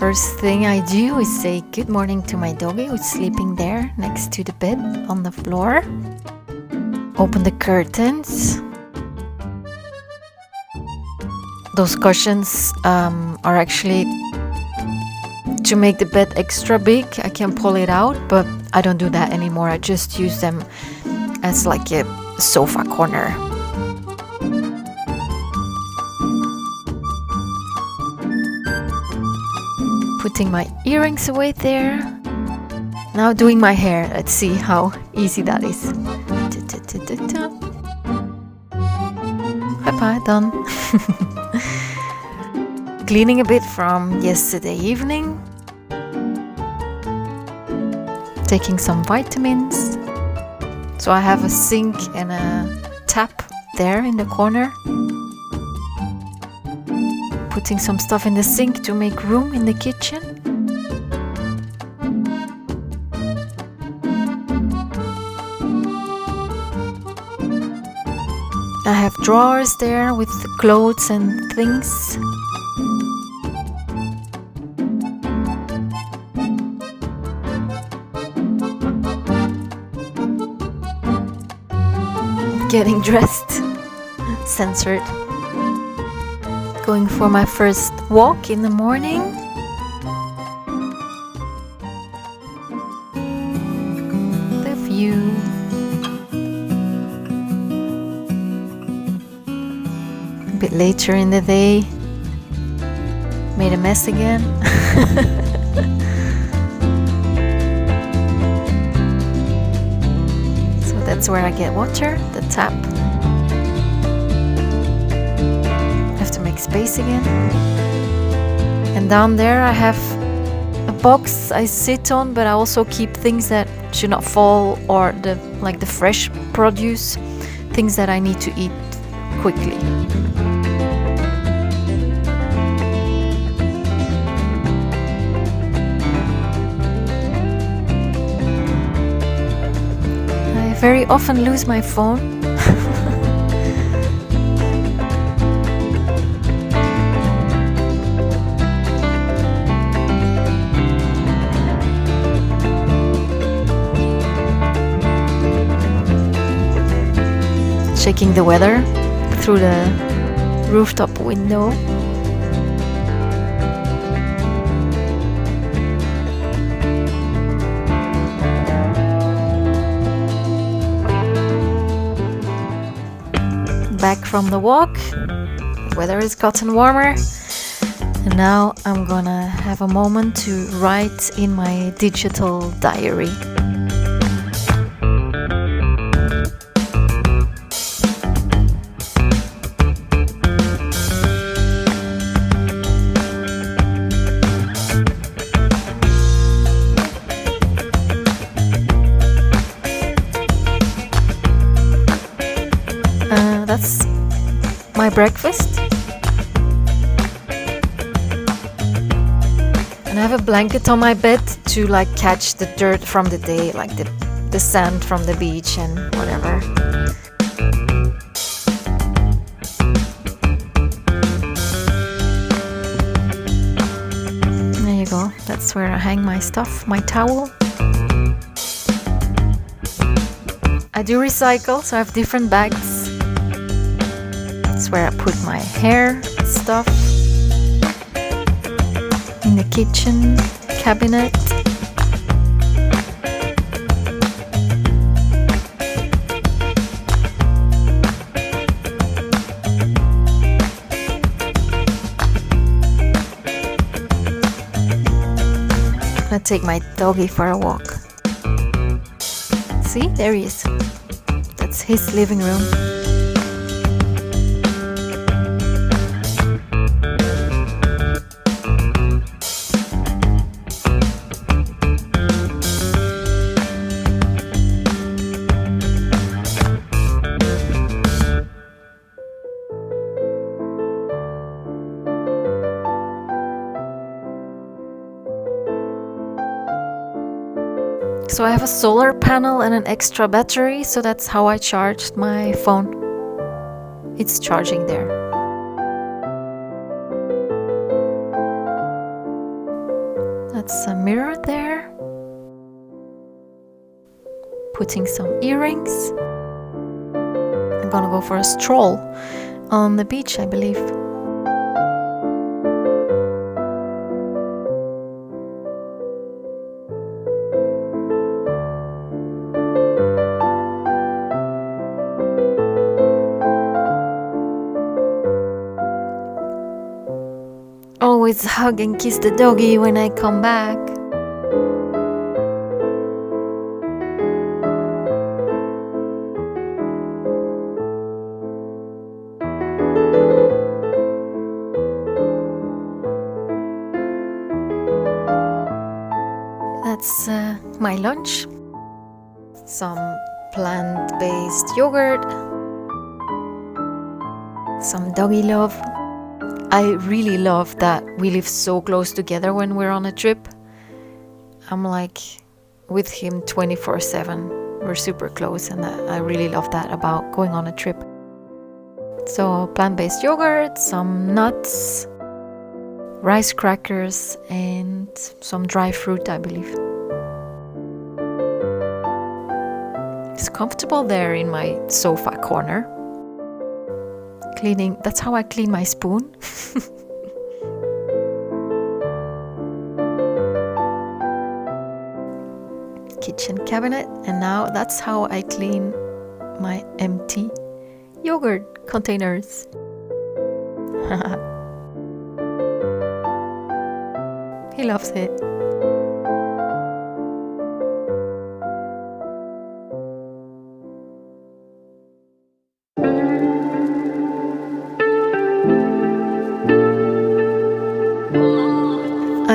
First thing I do is say good morning to my doggy who's sleeping there next to the bed on the floor. Open the curtains. Those cushions are actually to make the bed extra big. I can pull it out, but I don't do that anymore. I just use them as like a sofa corner. Putting my earrings away there. Now doing my hair. Let's see how easy that is. Bye-bye, done. Cleaning a bit from yesterday evening. Taking some vitamins. So I have a sink and a tap there in the corner. Putting some stuff in the sink to make room in the kitchen. I have drawers there with clothes and things. Getting dressed, censored. Going for my first walk in the morning. The view. A bit later in the day. Made a mess again. So that's where I get water, the tap. Space again. And down there I have a box I sit on, but I also keep things that should not fall, or the fresh produce, things that I need to eat quickly. I very often lose my phone. Checking the weather through the rooftop window. Back from the walk. The weather has gotten warmer. And now I'm gonna have a moment to write in my digital diary. That's my breakfast. And I have a blanket on my bed to catch the dirt from the day, like the sand from the beach and whatever. There you go. That's where I hang my stuff, my towel. I do recycle, so I have different bags. That's where I put my hair stuff. In the kitchen cabinet. I'm gonna take my doggy for a walk. See, there he is. That's his living room. So I have a solar panel and an extra battery, so that's how I charged my phone. It's charging there. That's a mirror there. Putting some earrings. I'm gonna go for a stroll on the beach, I believe. Always hug and kiss the doggy when I come back. That's my lunch. Some plant-based yogurt. Some doggy love. I really love that we live so close together when we're on a trip. I'm like with him 24/7. We're super close, and I really love that about going on a trip. So plant-based yogurt, some nuts, rice crackers, and some dry fruit, I believe. It's comfortable there in my sofa corner. Cleaning, that's how I clean my spoon. Kitchen cabinet, and now that's how I clean my empty yogurt containers. He loves it.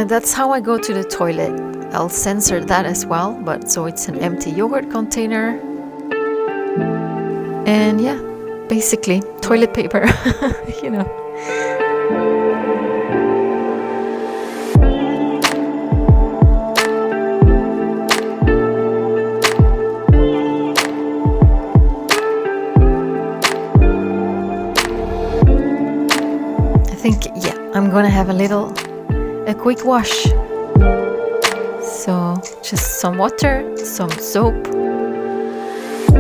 That's how I go to the toilet. I'll censor that as well, but so it's an empty yogurt container. And yeah, basically toilet paper, you know. I think, yeah, I'm gonna have a quick wash. So just some water, some soap.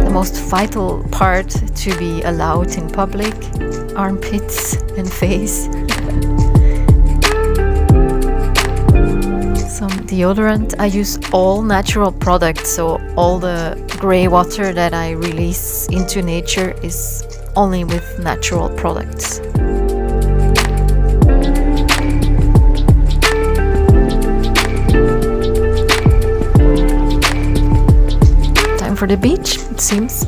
The most vital part to be allowed in public, armpits and face. Some deodorant. I use all natural products, so all the gray water that I release into nature is only with natural products. For the beach, it seems.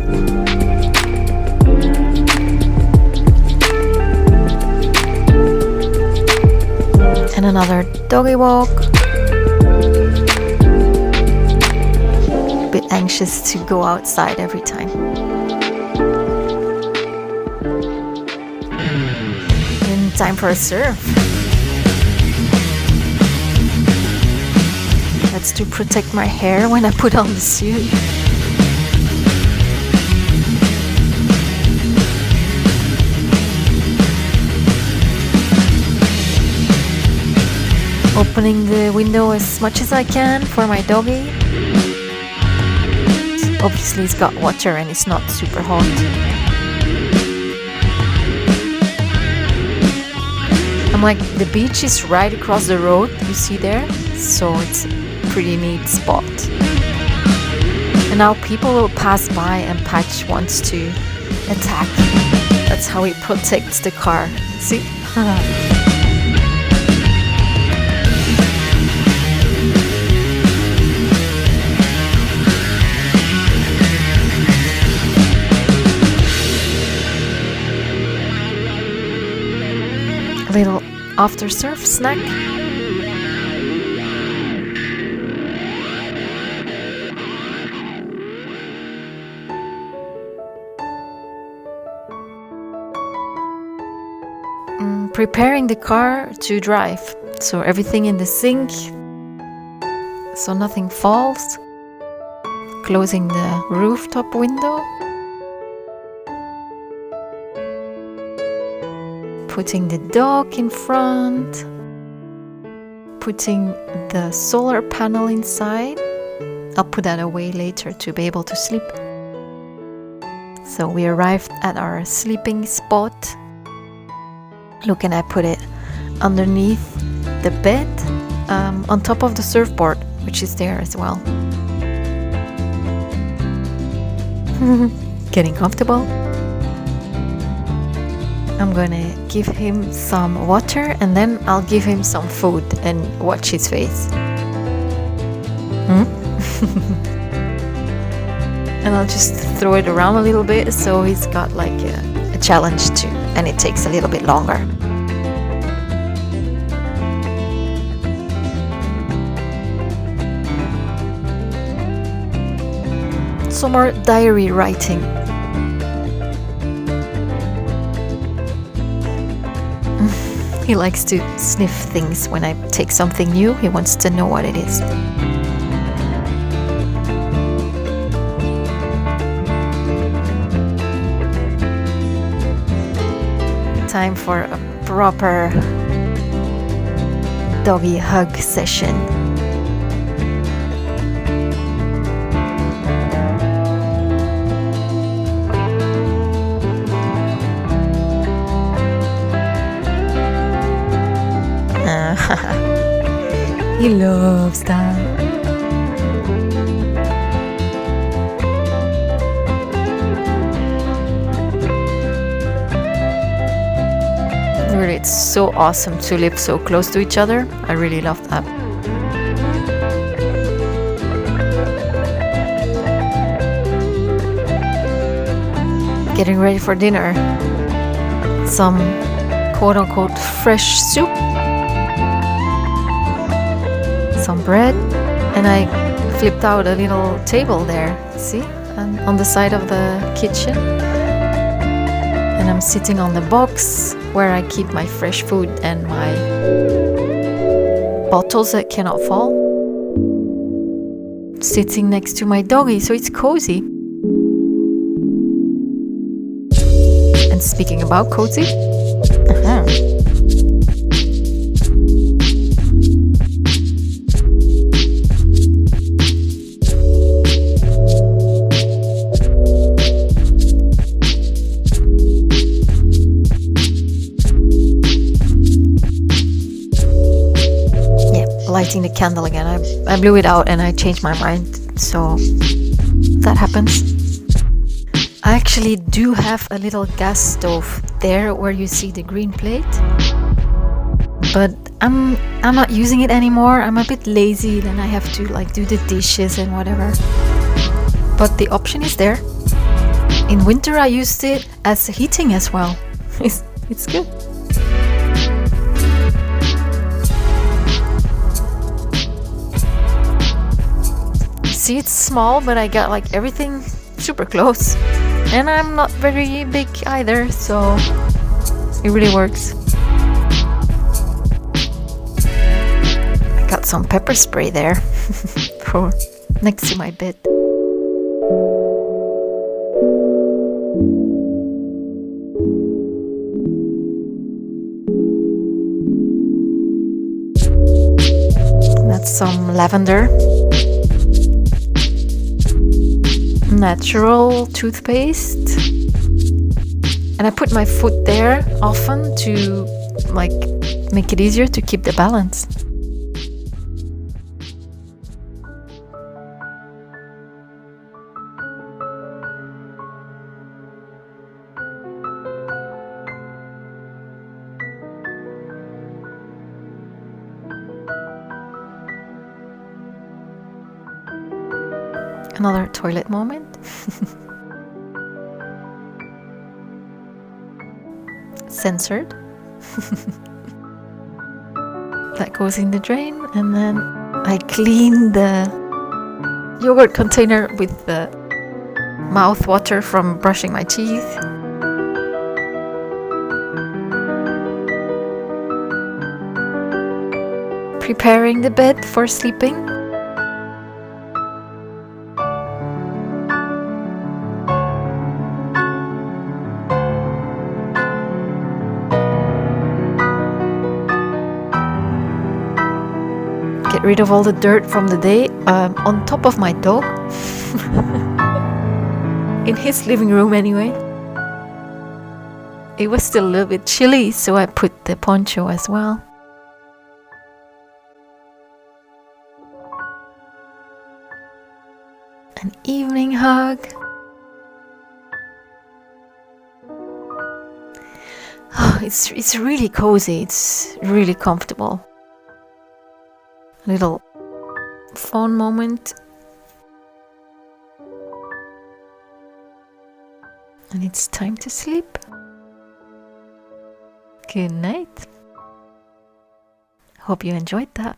And another doggy walk. A bit anxious to go outside every time. And time for a surf. That's to protect my hair when I put on the suit. Opening the window as much as I can for my doggy. Obviously it's got water and it's not super hot. I'm like, the beach is right across the road, you see there? So it's a pretty neat spot. And now people will pass by and Patch wants to attack. That's how he protects the car. See? A little after surf snack. Preparing the car to drive. So everything in the sink, so nothing falls. Closing the rooftop window. Putting the dog in front. putting the solar panel inside. I'll put that away later to be able to sleep. So we arrived at our sleeping spot. Look, and I put it underneath the bed, on top of the surfboard, which is there as well. Getting comfortable. I'm gonna give him some water and then I'll give him some food and watch his face. And I'll just throw it around a little bit so he's got like a challenge too, and it takes a little bit longer. Some more diary writing. He likes to sniff things when I take something new. He wants to know what it is. Time for a proper doggy hug session. He loves that. Really, it's so awesome to live so close to each other. I really love that. Getting ready for dinner. Some quote-unquote fresh soup. Some bread, and I flipped out a little table there, see, and on the side of the kitchen, and I'm sitting on the box where I keep my fresh food and my bottles that cannot fall, sitting next to my doggy, so it's cozy. And speaking about cozy, lighting the candle again. I blew it out and I changed my mind, so that happens. I actually do have a little gas stove there where you see the green plate, but I'm not using it anymore. I'm a bit lazy, then I have to like do the dishes and whatever, but the option is there. In winter I used it as heating as well. It's good. See, it's small, but I got like everything super close, and I'm not very big either, so it really works. I got some pepper spray there for next to my bed. That's some lavender. Natural toothpaste, and I put my foot there often to like make it easier to keep the balance. Another toilet moment. Censored. That goes in the drain, and then I clean the yogurt container with the mouth water from brushing my teeth. Preparing the bed for sleeping. get rid of all the dirt from the day on top of my dog. In his living room anyway. It was still a little bit chilly, so I put the poncho as well. An evening hug. Oh, it's really cozy. It's really comfortable. A little fun moment. And it's time to sleep. Good night. Hope you enjoyed that.